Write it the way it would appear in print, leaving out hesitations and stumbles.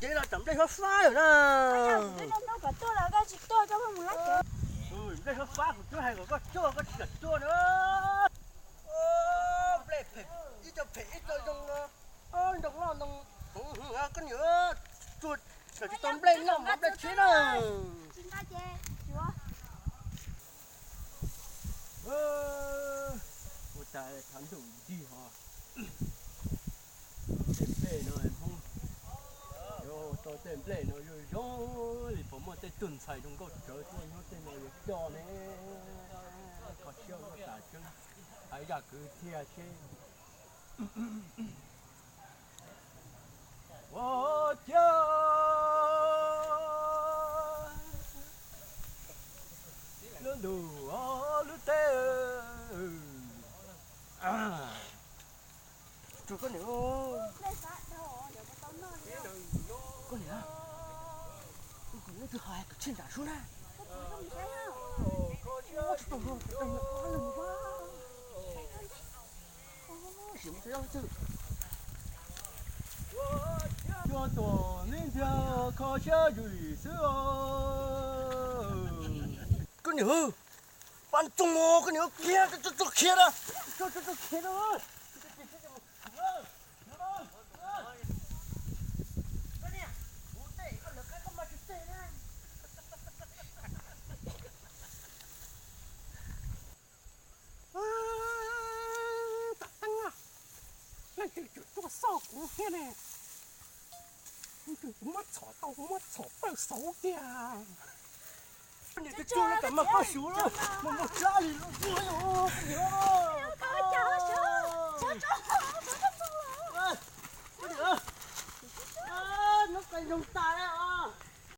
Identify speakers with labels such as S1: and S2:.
S1: chỉ là chậm đây hết phá rồi đó.
S2: Nó có tôi là cái chích tôi cho mình lát kìa.
S1: Đây hết phá của chú hay có chua có chật chua nữa. Plei phê, ít cho phê ít cho trong trong nó trong cái nhựa chuột rồi chúng tôi lên nó mà đây chết rồi.
S2: Xin ba chê, chúa.
S1: Ôi trời thằng đủ gì hả? Tem plei nó không. Yo, tôi tem plei nó rồi thìผมว่าจะตุ่นใส่ตรงก็เจอตัวnó tem nó cho nè. Có chiêu nó cả chân. Ấy là cứ thia chứ. 我家路路啊路得啊，做个牛，
S2: Lên phát đâu, để có tóm nó đi.
S1: 个牛，个牛最好还可趁早出来，
S2: Có chúa không thấy không?
S1: 我这动作怎么完了吧？什么这样子？cho tổ nên theo khó chơi rủi xưa cái nhớ ban trung ô cái nhớ kia cho kia đó cho kia đó tôi sao cũng thế này mất sổ tao mất sổ tao xấu kìa cái chuông nó cả mà có số đó mà một ra thì nó vui rồi
S2: Có cháu nó cay trong tay